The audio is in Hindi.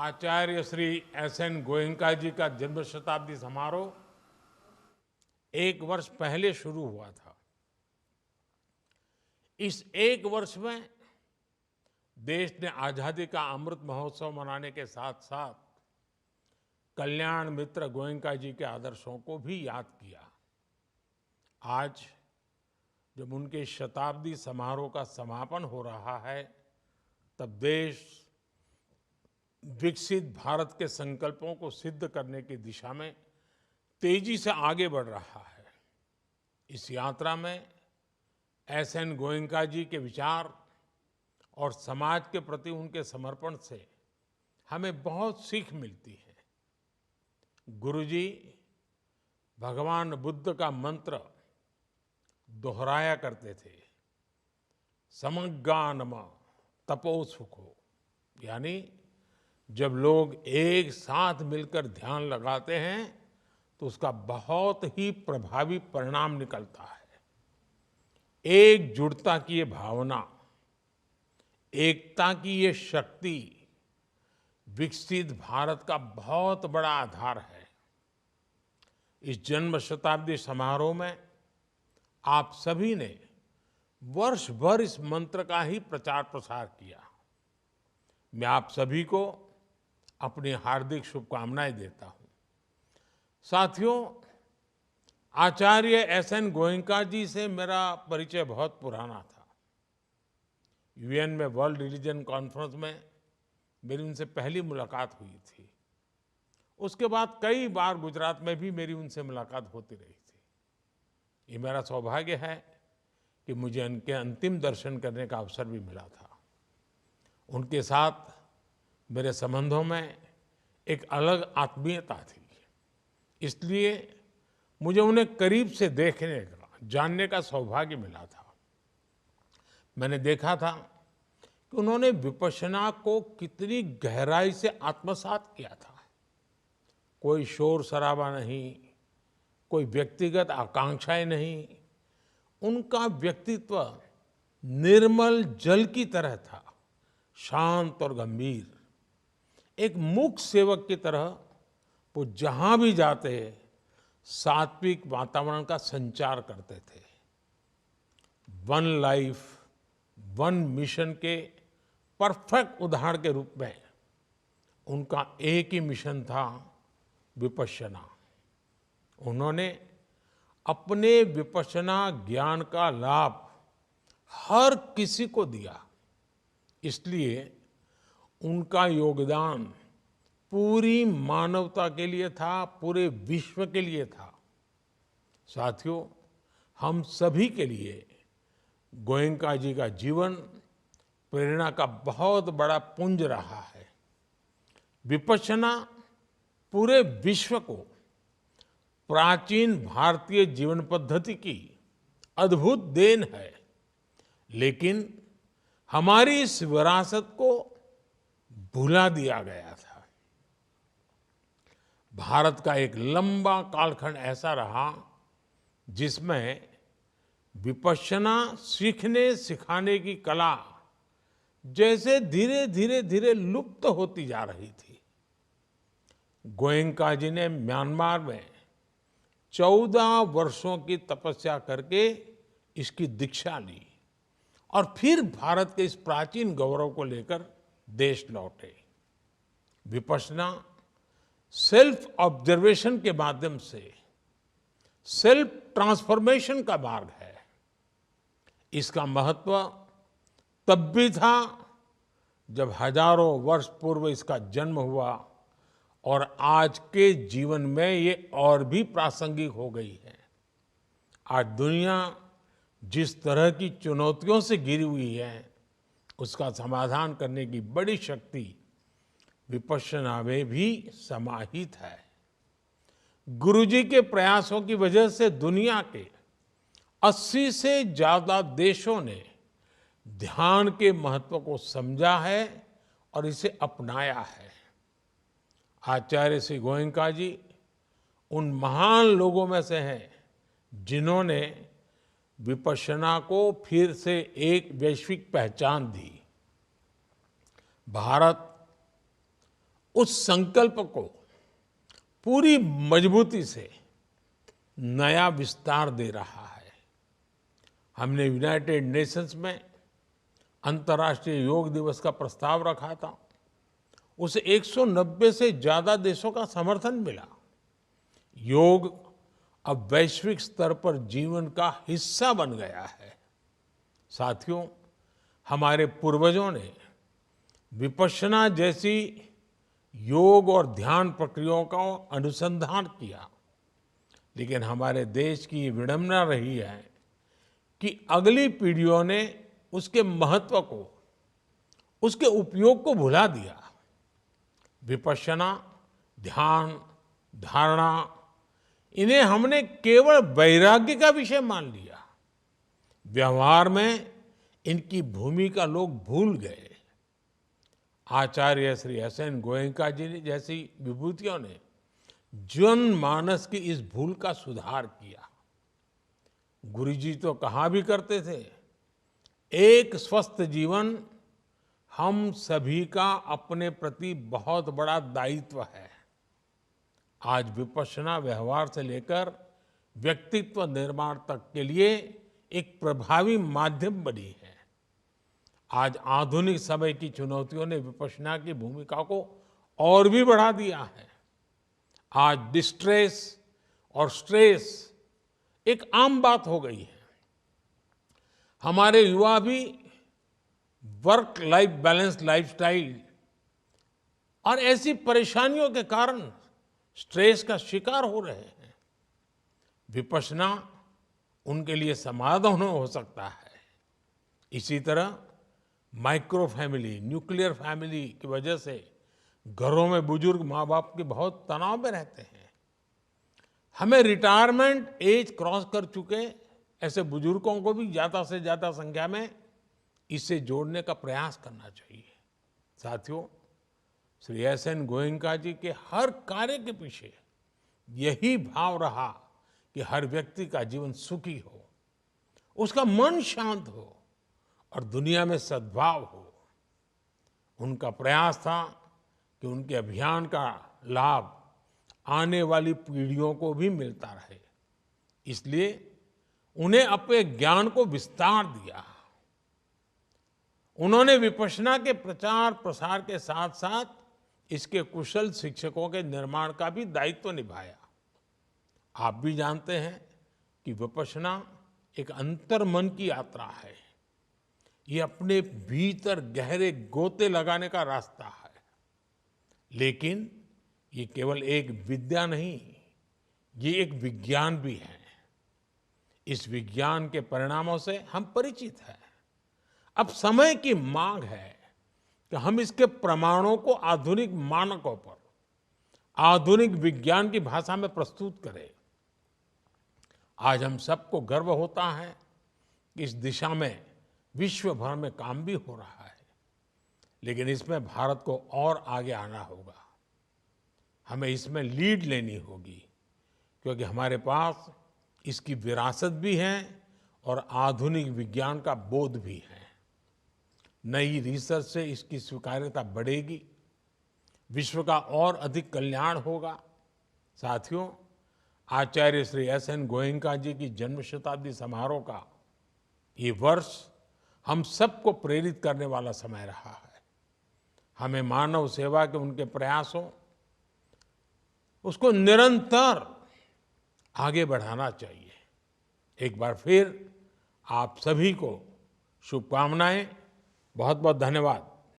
आचार्य श्री एस.एन. गोयनका जी का जन्म शताब्दी समारोह एक वर्ष पहले शुरू हुआ था। इस एक वर्ष में देश ने आजादी का अमृत महोत्सव मनाने के साथ साथ कल्याण मित्र गोयनका जी के आदर्शों को भी याद किया। आज जब उनके शताब्दी समारोह का समापन हो रहा है, तब देश विकसित भारत के संकल्पों को सिद्ध करने की दिशा में तेजी से आगे बढ़ रहा है। इस यात्रा में एस.एन. गोयनका जी के विचार और समाज के प्रति उनके समर्पण से हमें बहुत सीख मिलती है। गुरुजी भगवान बुद्ध का मंत्र दोहराया करते थे, समज्ञानम तपो सुखो, यानी जब लोग एक साथ मिलकर ध्यान लगाते हैं तो उसका बहुत ही प्रभावी परिणाम निकलता है। एकजुटता की ये भावना, एकता की ये शक्ति विकसित भारत का बहुत बड़ा आधार है। इस जन्म शताब्दी समारोह में आप सभी ने वर्ष भर इस मंत्र का ही प्रचार प्रसार किया। मैं आप सभी को अपनी हार्दिक शुभकामनाएं देता हूं। साथियों, आचार्य एस.एन. गोयनका जी से मेरा परिचय बहुत पुराना था। यूएन में वर्ल्ड रिलीजन कॉन्फ्रेंस में मेरी उनसे पहली मुलाकात हुई थी। उसके बाद कई बार गुजरात में भी मेरी उनसे मुलाकात होती रही थी। ये मेरा सौभाग्य है कि मुझे उनके अंतिम दर्शन करने का अवसर भी मिला था। उनके साथ मेरे संबंधों में एक अलग आत्मीयता थी, इसलिए मुझे उन्हें करीब से देखने का, जानने का सौभाग्य मिला था। मैंने देखा था कि उन्होंने विपश्यना को कितनी गहराई से आत्मसात किया था। कोई शोर शराबा नहीं, कोई व्यक्तिगत आकांक्षाएं नहीं। उनका व्यक्तित्व निर्मल जल की तरह था, शांत और गंभीर। एक मूक सेवक की तरह वो जहां भी जाते सात्विक वातावरण का संचार करते थे। वन लाइफ वन मिशन के परफेक्ट उदाहरण के रूप में उनका एक ही मिशन था, विपश्यना। उन्होंने अपने विपश्यना ज्ञान का लाभ हर किसी को दिया, इसलिए उनका योगदान पूरी मानवता के लिए था, पूरे विश्व के लिए था। साथियों, हम सभी के लिए गोयनका जी का जीवन प्रेरणा का बहुत बड़ा पुंज रहा है। विपश्यना पूरे विश्व को प्राचीन भारतीय जीवन पद्धति की अद्भुत देन है, लेकिन हमारी इस विरासत को भुला दिया गया था। भारत का एक लंबा कालखंड ऐसा रहा जिसमें विपश्यना सीखने सिखाने की कला जैसे धीरे धीरे लुप्त होती जा रही थी। गोयनका जी ने म्यांमार में 14 वर्षों की तपस्या करके इसकी दीक्षा ली और फिर भारत के इस प्राचीन गौरव को लेकर देश लौटे। विपश्यना सेल्फ ऑब्जर्वेशन के माध्यम से सेल्फ ट्रांसफॉर्मेशन का मार्ग है। इसका महत्व तब भी था जब हजारों वर्ष पूर्व इसका जन्म हुआ, और आज के जीवन में ये और भी प्रासंगिक हो गई है। आज दुनिया जिस तरह की चुनौतियों से घिरी हुई है, उसका समाधान करने की बड़ी शक्ति विपश्यना में भी समाहित है। गुरुजी के प्रयासों की वजह से दुनिया के 80 से ज्यादा देशों ने ध्यान के महत्व को समझा है और इसे अपनाया है। आचार्य श्री गोयनका जी उन महान लोगों में से हैं जिन्होंने विपश्यना को फिर से एक वैश्विक पहचान दी। भारत उस संकल्प को पूरी मजबूती से नया विस्तार दे रहा है। हमने यूनाइटेड नेशंस में अंतर्राष्ट्रीय योग दिवस का प्रस्ताव रखा था। उसे 190 से ज्यादा देशों का समर्थन मिला। योग अब वैश्विक स्तर पर जीवन का हिस्सा बन गया है। साथियों, हमारे पूर्वजों ने विपश्यना जैसी योग और ध्यान प्रक्रियाओं का अनुसंधान किया, लेकिन हमारे देश की ये विडंबना रही है कि अगली पीढ़ियों ने उसके महत्व को, उसके उपयोग को भुला दिया। विपश्यना, ध्यान, धारणा, इन्हें हमने केवल वैराग्य का विषय मान लिया। व्यवहार में इनकी भूमिका लोग भूल गए। आचार्य श्री एस एन गोयनका जी जैसी विभूतियों ने जनमानस की इस भूल का सुधार किया। गुरु जी तो कहा भी करते थे, एक स्वस्थ जीवन हम सभी का अपने प्रति बहुत बड़ा दायित्व है। आज विपश्यना व्यवहार से लेकर व्यक्तित्व निर्माण तक के लिए एक प्रभावी माध्यम बनी है। आज आधुनिक समय की चुनौतियों ने विपश्यना की भूमिका को और भी बढ़ा दिया है। आज डिस्ट्रेस और स्ट्रेस एक आम बात हो गई है। हमारे युवा भी वर्क लाइफ बैलेंस लाइफस्टाइल और ऐसी परेशानियों के कारण स्ट्रेस का शिकार हो रहे हैं। विपश्यना उनके लिए समाधान हो सकता है। इसी तरह माइक्रो फैमिली, न्यूक्लियर फैमिली की वजह से घरों में बुजुर्ग माँ बाप के बहुत तनाव में रहते हैं। हमें रिटायरमेंट एज क्रॉस कर चुके ऐसे बुजुर्गों को भी ज्यादा से ज्यादा संख्या में इससे जोड़ने का प्रयास करना चाहिए। साथियों, श्री एस एन गोयनका जी के हर कार्य के पीछे यही भाव रहा कि हर व्यक्ति का जीवन सुखी हो, उसका मन शांत हो और दुनिया में सद्भाव हो। उनका प्रयास था कि उनके अभियान का लाभ आने वाली पीढ़ियों को भी मिलता रहे। इसलिए उन्हें अपने ज्ञान को विस्तार दिया। उन्होंने विपश्यना के प्रचार प्रसार के साथ साथ इसके कुशल शिक्षकों के निर्माण का भी दायित्व निभाया। आप भी जानते हैं कि विपश्यना एक अंतर्मन की यात्रा है। ये अपने भीतर गहरे गोते लगाने का रास्ता है। लेकिन ये केवल एक विद्या नहीं, ये एक विज्ञान भी है। इस विज्ञान के परिणामों से हम परिचित हैं। अब समय की मांग है कि हम इसके प्रमाणों को आधुनिक मानकों पर, आधुनिक विज्ञान की भाषा में प्रस्तुत करें। आज हम सबको गर्व होता है कि इस दिशा में विश्व भर में काम भी हो रहा है, लेकिन इसमें भारत को और आगे आना होगा। हमें इसमें लीड लेनी होगी, क्योंकि हमारे पास इसकी विरासत भी है और आधुनिक विज्ञान का बोध भी है। नई रिसर्च से इसकी स्वीकार्यता बढ़ेगी, विश्व का और अधिक कल्याण होगा। साथियों, आचार्य श्री एस एन गोयनका जी की जन्म शताब्दी समारोह का ये वर्ष हम सबको प्रेरित करने वाला समय रहा है। हमें मानव सेवा के उनके प्रयासों उसको निरंतर आगे बढ़ाना चाहिए। एक बार फिर आप सभी को शुभकामनाएं। बहुत बहुत धन्यवाद।